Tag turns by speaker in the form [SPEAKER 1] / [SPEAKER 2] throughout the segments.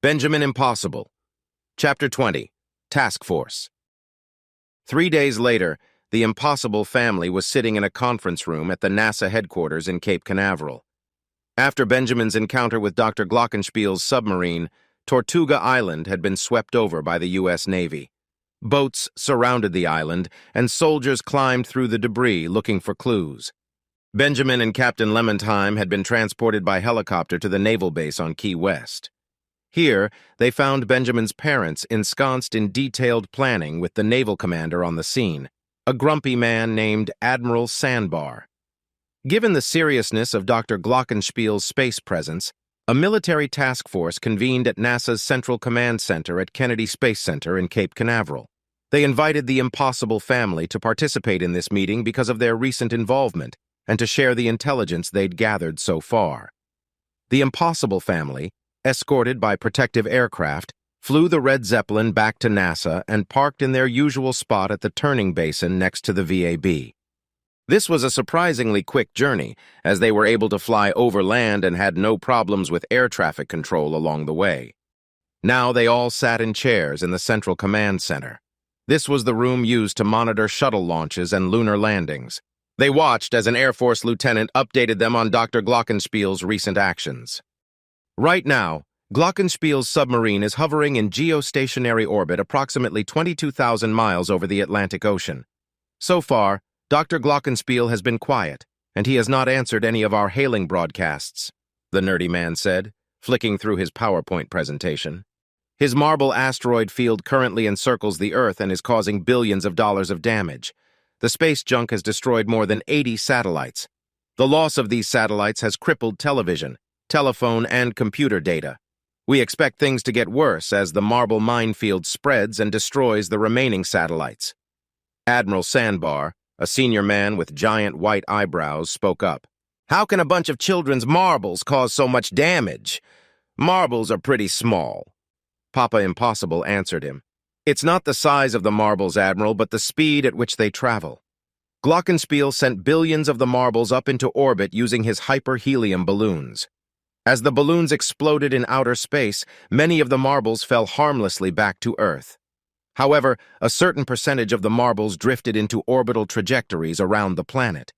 [SPEAKER 1] Benjamin Impossible. Chapter 20. Task Force. 3 days later, the Impossible family was sitting in a conference room at the NASA headquarters in Cape Canaveral. After Benjamin's encounter with Dr. Glockenspiel's submarine, Tortuga Island had been swept over by the U.S. Navy. Boats surrounded the island, and soldiers climbed through the debris looking for clues. Benjamin and Captain Lemontheim had been transported by helicopter to the naval base on Key West. Here, they found Benjamin's parents ensconced in detailed planning with the naval commander on the scene, a grumpy man named Admiral Sandbar. Given the seriousness of Dr. Glockenspiel's space presence, a military task force convened at NASA's Central Command Center at Kennedy Space Center in Cape Canaveral. They invited the Impossible family to participate in this meeting because of their recent involvement and to share the intelligence they'd gathered so far. The Impossible family, escorted by protective aircraft, flew the Red Zeppelin back to NASA and parked in their usual spot at the turning basin next to the VAB. This was a surprisingly quick journey, as they were able to fly over land and had no problems with air traffic control along the way. Now they all sat in chairs in the Central Command Center. This was the room used to monitor shuttle launches and lunar landings. They watched as an Air Force lieutenant updated them on Dr. Glockenspiel's recent actions. Right now, Glockenspiel's submarine is hovering in geostationary orbit approximately 22,000 miles over the Atlantic Ocean. So far, Dr. Glockenspiel has been quiet, and he has not answered any of our hailing broadcasts, the nerdy man said, flicking through his PowerPoint presentation. His marble asteroid field currently encircles the Earth and is causing billions of dollars of damage. The space junk has destroyed more than 80 satellites. The loss of these satellites has crippled television, telephone, and computer data. We expect things to get worse as the marble minefield spreads and destroys the remaining satellites. Admiral Sandbar, a senior man with giant white eyebrows, spoke up. How can a bunch of children's marbles cause so much damage? Marbles are pretty small. Papa Impossible answered him. It's not the size of the marbles, Admiral, but the speed at which they travel. Glockenspiel sent billions of the marbles up into orbit using his hyperhelium balloons. As the balloons exploded in outer space, many of the marbles fell harmlessly back to Earth. However, a certain percentage of the marbles drifted into orbital trajectories around the planet.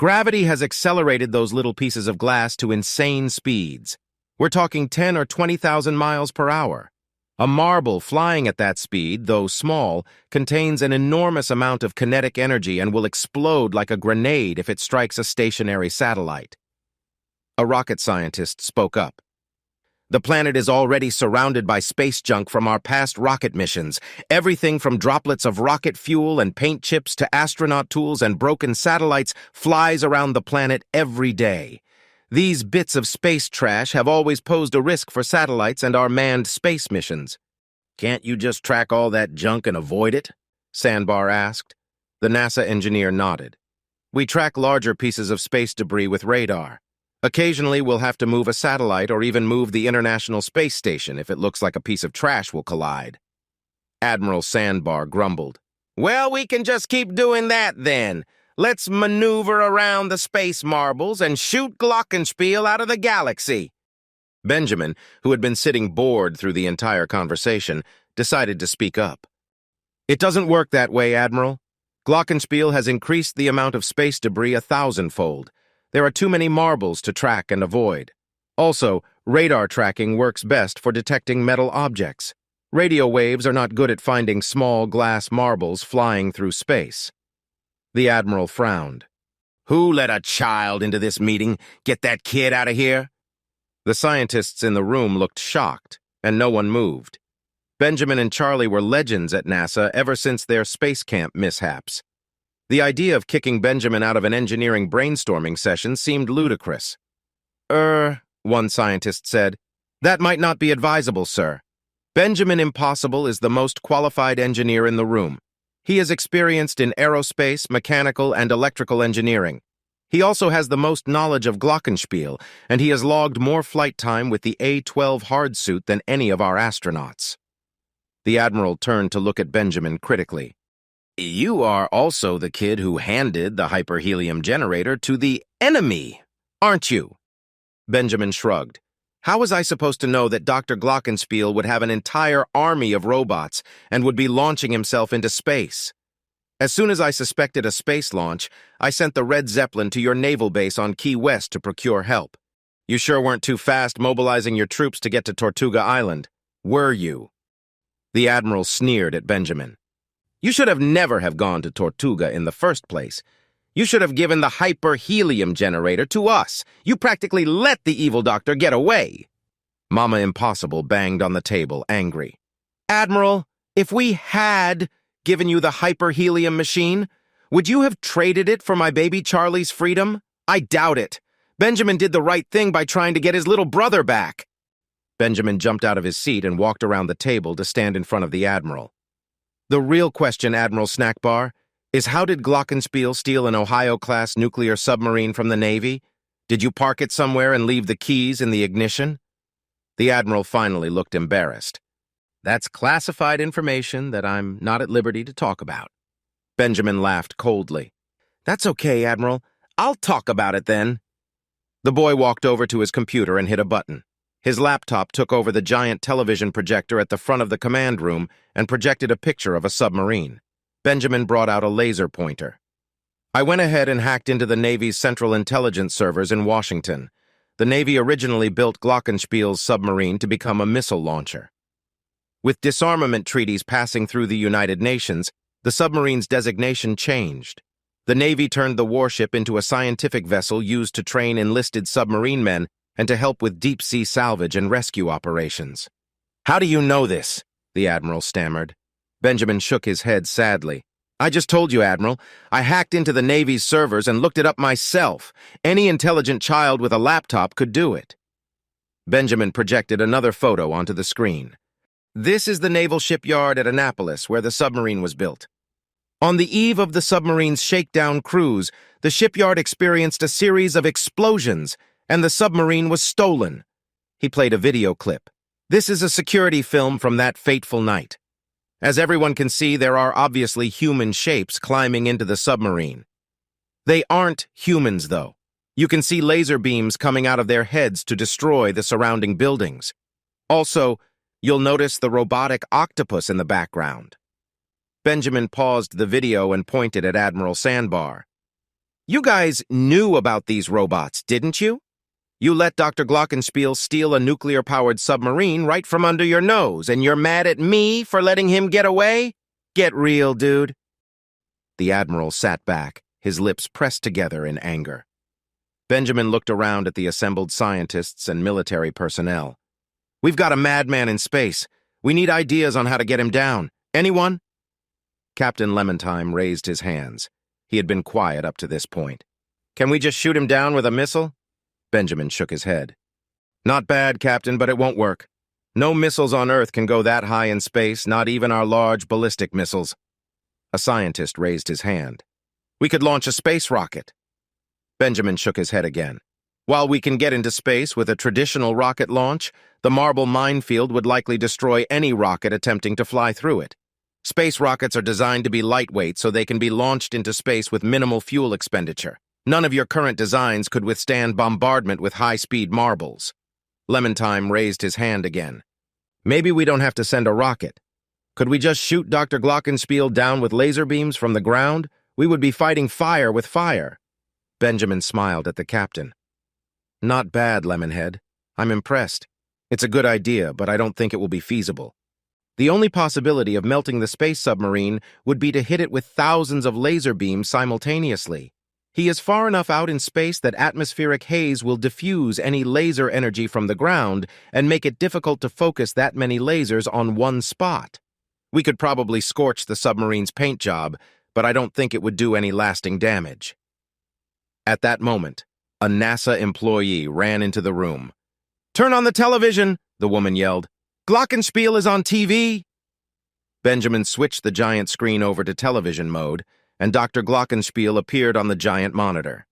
[SPEAKER 1] Gravity has accelerated those little pieces of glass to insane speeds. We're talking 10 or 20,000 miles per hour. A marble flying at that speed, though small, contains an enormous amount of kinetic energy and will explode like a grenade if it strikes a stationary satellite. A rocket scientist spoke up. The planet is already surrounded by space junk from our past rocket missions. Everything from droplets of rocket fuel and paint chips to astronaut tools and broken satellites flies around the planet every day. These bits of space trash have always posed a risk for satellites and our manned space missions. Can't you just track all that junk and avoid it? Sandbar asked. The NASA engineer nodded. We track larger pieces of space debris with radar. Occasionally, we'll have to move a satellite or even move the International Space Station if it looks like a piece of trash will collide. Admiral Sandbar grumbled. Well, we can just keep doing that then. Let's maneuver around the space marbles and shoot Glockenspiel out of the galaxy. Benjamin, who had been sitting bored through the entire conversation, decided to speak up. It doesn't work that way, Admiral. Glockenspiel has increased the amount of space debris 1,000-fold. There are too many marbles to track and avoid. Also, radar tracking works best for detecting metal objects. Radio waves are not good at finding small glass marbles flying through space. The Admiral frowned. Who let a child into this meeting? Get that kid out of here? The scientists in the room looked shocked, and no one moved. Benjamin and Charlie were legends at NASA ever since their space camp mishaps. The idea of kicking Benjamin out of an engineering brainstorming session seemed ludicrous. One scientist said, that might not be advisable, sir. Benjamin Impossible is the most qualified engineer in the room. He is experienced in aerospace, mechanical, and electrical engineering. He also has the most knowledge of Glockenspiel, and he has logged more flight time with the A-12 hard suit than any of our astronauts. The Admiral turned to look at Benjamin critically. You are also the kid who handed the hyperhelium generator to the enemy, aren't you? Benjamin shrugged. How was I supposed to know that Dr. Glockenspiel would have an entire army of robots and would be launching himself into space? As soon as I suspected a space launch, I sent the Red Zeppelin to your naval base on Key West to procure help. You sure weren't too fast mobilizing your troops to get to Tortuga Island, were you? The Admiral sneered at Benjamin. You should have never have gone to Tortuga in the first place. You should have given the hyper-helium generator to us. You practically let the evil doctor get away. Mama Impossible banged on the table, angry. Admiral, if we had given you the hyper-helium machine, would you have traded it for my baby Charlie's freedom? I doubt it. Benjamin did the right thing by trying to get his little brother back. Benjamin jumped out of his seat and walked around the table to stand in front of the Admiral. The real question, Admiral Snackbar, is how did Glockenspiel steal an Ohio-class nuclear submarine from the Navy? Did you park it somewhere and leave the keys in the ignition? The Admiral finally looked embarrassed. That's classified information that I'm not at liberty to talk about. Benjamin laughed coldly. That's okay, Admiral. I'll talk about it then. The boy walked over to his computer and hit a button. His laptop took over the giant television projector at the front of the command room and projected a picture of a submarine. Benjamin brought out a laser pointer. I went ahead and hacked into the Navy's Central Intelligence servers in Washington. The Navy originally built Glockenspiel's submarine to become a missile launcher. With disarmament treaties passing through the United Nations, the submarine's designation changed. The Navy turned the warship into a scientific vessel used to train enlisted submarine men and to help with deep-sea salvage and rescue operations. How do you know this? The Admiral stammered. Benjamin shook his head sadly. I just told you, Admiral. I hacked into the Navy's servers and looked it up myself. Any intelligent child with a laptop could do it. Benjamin projected another photo onto the screen. This is the naval shipyard at Annapolis, where the submarine was built. On the eve of the submarine's shakedown cruise, the shipyard experienced a series of explosions, and the submarine was stolen. He played a video clip. This is a security film from that fateful night. As everyone can see, there are obviously human shapes climbing into the submarine. They aren't humans, though. You can see laser beams coming out of their heads to destroy the surrounding buildings. Also, you'll notice the robotic octopus in the background. Benjamin paused the video and pointed at Admiral Sandbar. You guys knew about these robots, didn't you? You let Dr. Glockenspiel steal a nuclear-powered submarine right from under your nose, and you're mad at me for letting him get away? Get real, dude. The Admiral sat back, his lips pressed together in anger. Benjamin looked around at the assembled scientists and military personnel. We've got a madman in space. We need ideas on how to get him down. Anyone? Captain Lemontime raised his hands. He had been quiet up to this point. Can we just shoot him down with a missile? Benjamin shook his head. Not bad, Captain, but it won't work. No missiles on Earth can go that high in space, not even our large ballistic missiles. A scientist raised his hand. We could launch a space rocket. Benjamin shook his head again. While we can get into space with a traditional rocket launch, the marble minefield would likely destroy any rocket attempting to fly through it. Space rockets are designed to be lightweight so they can be launched into space with minimal fuel expenditure. None of your current designs could withstand bombardment with high-speed marbles. Lemontime raised his hand again. Maybe we don't have to send a rocket. Could we just shoot Dr. Glockenspiel down with laser beams from the ground? We would be fighting fire with fire. Benjamin smiled at the captain. Not bad, Lemonhead. I'm impressed. It's a good idea, but I don't think it will be feasible. The only possibility of melting the space submarine would be to hit it with thousands of laser beams simultaneously. He is far enough out in space that atmospheric haze will diffuse any laser energy from the ground and make it difficult to focus that many lasers on one spot. We could probably scorch the submarine's paint job, but I don't think it would do any lasting damage. At that moment, a NASA employee ran into the room. Turn on the television, the woman yelled. Glockenspiel is on TV. Benjamin switched the giant screen over to television mode, and Dr. Glockenspiel appeared on the giant monitor.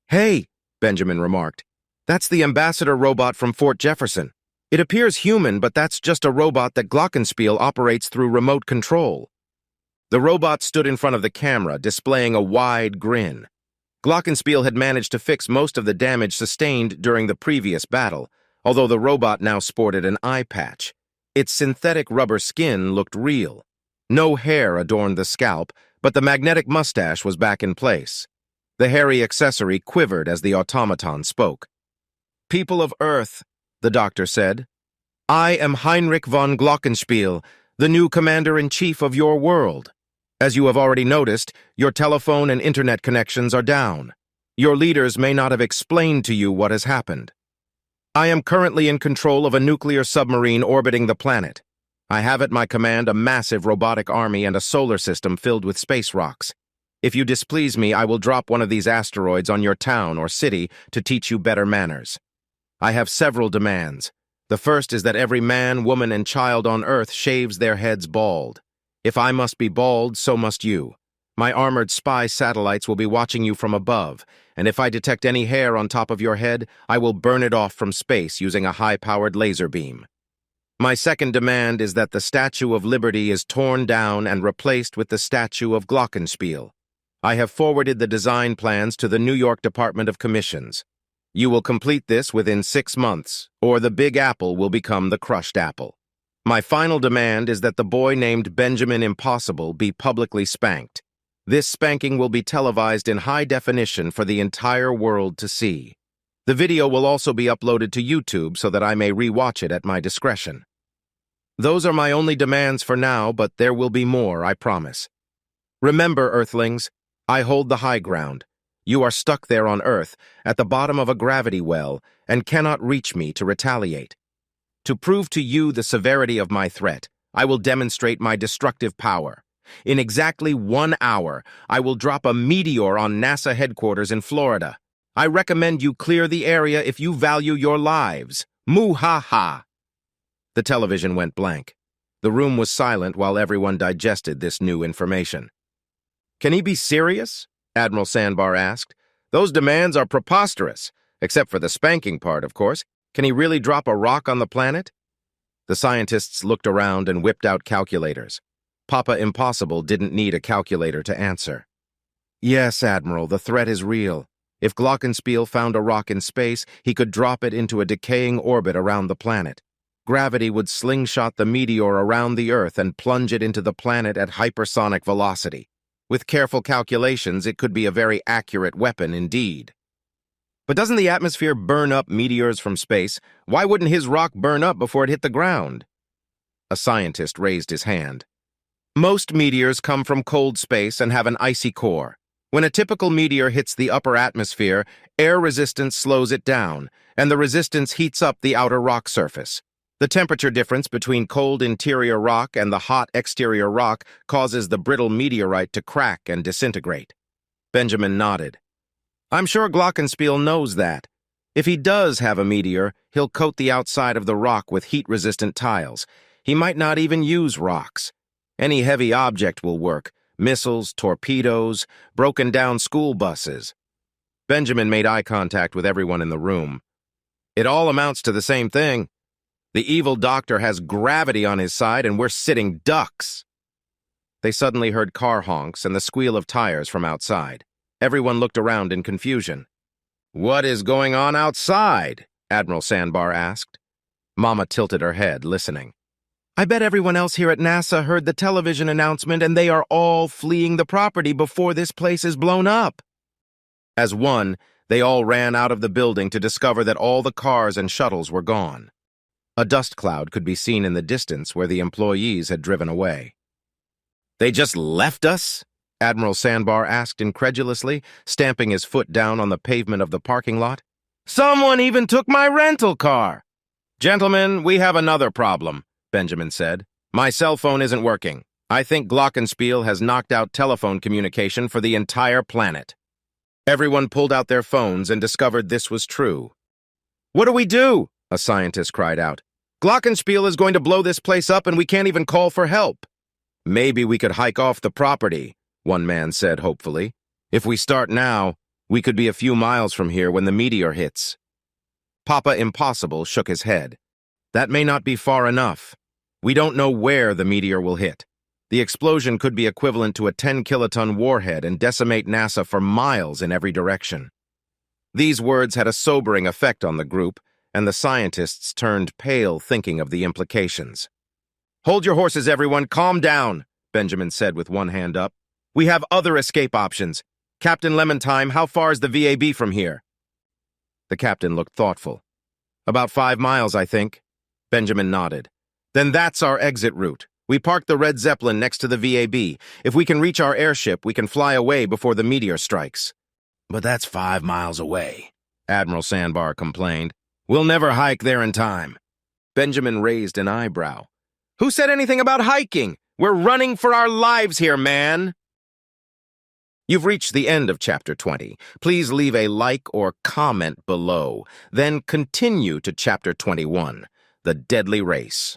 [SPEAKER 1] Hey, Benjamin remarked, that's the ambassador robot from Fort Jefferson. It appears human, but that's just a robot that Glockenspiel operates through remote control. The robot stood in front of the camera, displaying a wide grin. Glockenspiel had managed to fix most of the damage sustained during the previous battle, although the robot now sported an eye patch. Its synthetic rubber skin looked real. No hair adorned the scalp, but the magnetic mustache was back in place. The hairy accessory quivered as the automaton spoke. "People of Earth," the doctor said, "I am Heinrich von Glockenspiel, the new commander-in-chief of your world. As you have already noticed, your telephone and internet connections are down. Your leaders may not have explained to you what has happened. I am currently in control of a nuclear submarine orbiting the planet. I have at my command a massive robotic army and a solar system filled with space rocks. If you displease me, I will drop one of these asteroids on your town or city to teach you better manners. I have several demands. The first is that every man, woman, and child on Earth shaves their heads bald. If I must be bald, so must you. My armored spy satellites will be watching you from above, and if I detect any hair on top of your head, I will burn it off from space using a high-powered laser beam. My second demand is that the Statue of Liberty is torn down and replaced with the statue of Glockenspiel. I have forwarded the design plans to the New York Department of Commissions. You will complete this within 6 months, or the Big Apple will become the crushed apple. My final demand is that the boy named Benjamin Impossible be publicly spanked. This spanking will be televised in high definition for the entire world to see. The video will also be uploaded to YouTube so that I may re-watch it at my discretion. Those are my only demands for now, but there will be more, I promise. Remember, Earthlings, I hold the high ground. You are stuck there on Earth, at the bottom of a gravity well, and cannot reach me to retaliate. To prove to you the severity of my threat, I will demonstrate my destructive power. In exactly 1 hour, I will drop a meteor on NASA headquarters in Florida. I recommend you clear the area if you value your lives. Moo-ha-ha. The television went blank. The room was silent while everyone digested this new information. "Can he be serious?" Admiral Sandbar asked. "Those demands are preposterous, except for the spanking part, of course. Can he really drop a rock on the planet?" The scientists looked around and whipped out calculators. Papa Impossible didn't need a calculator to answer. "Yes, Admiral, the threat is real. If Glockenspiel found a rock in space, he could drop it into a decaying orbit around the planet. Gravity would slingshot the meteor around the Earth and plunge it into the planet at hypersonic velocity. With careful calculations, it could be a very accurate weapon indeed." "But doesn't the atmosphere burn up meteors from space? Why wouldn't his rock burn up before it hit the ground?" A scientist raised his hand. "Most meteors come from cold space and have an icy core. When a typical meteor hits the upper atmosphere, air resistance slows it down, and the resistance heats up the outer rock surface. The temperature difference between cold interior rock and the hot exterior rock causes the brittle meteorite to crack and disintegrate." Benjamin nodded. "I'm sure Glockenspiel knows that. If he does have a meteor, he'll coat the outside of the rock with heat-resistant tiles. He might not even use rocks. Any heavy object will work. Missiles, torpedoes, broken-down school buses." Benjamin made eye contact with everyone in the room. "It all amounts to the same thing. The evil doctor has gravity on his side and we're sitting ducks." They suddenly heard car honks and the squeal of tires from outside. Everyone looked around in confusion. "What is going on outside?" Admiral Sandbar asked. Mama tilted her head, listening. "I bet everyone else here at NASA heard the television announcement and they are all fleeing the property before this place is blown up." As one, they all ran out of the building to discover that all the cars and shuttles were gone. A dust cloud could be seen in the distance where the employees had driven away. "They just left us?" Admiral Sandbar asked incredulously, stamping his foot down on the pavement of the parking lot. "Someone even took my rental car!" "Gentlemen, we have another problem," Benjamin said. "My cell phone isn't working. I think Glockenspiel has knocked out telephone communication for the entire planet." Everyone pulled out their phones and discovered this was true. "What do we do?" a scientist cried out. "Glockenspiel is going to blow this place up and we can't even call for help." "Maybe we could hike off the property," one man said hopefully. "If we start now, we could be a few miles from here when the meteor hits." Papa Impossible shook his head. "That may not be far enough. We don't know where the meteor will hit. The explosion could be equivalent to a 10-kiloton warhead and decimate NASA for miles in every direction." These words had a sobering effect on the group, and the scientists turned pale thinking of the implications. "Hold your horses, everyone. Calm down," Benjamin said with one hand up. "We have other escape options. Captain Lemontime, how far is the VAB from here?" The captain looked thoughtful. "About 5 miles, I think." Benjamin nodded. "Then that's our exit route. We parked the Red Zeppelin next to the VAB. If we can reach our airship, we can fly away before the meteor strikes." "But that's 5 miles away," Admiral Sandbar complained. "We'll never hike there in time." Benjamin raised an eyebrow. "Who said anything about hiking? We're running for our lives here, man!" You've reached the end of Chapter 20. Please leave a like or comment below. Then continue to Chapter 21, The Deadly Race.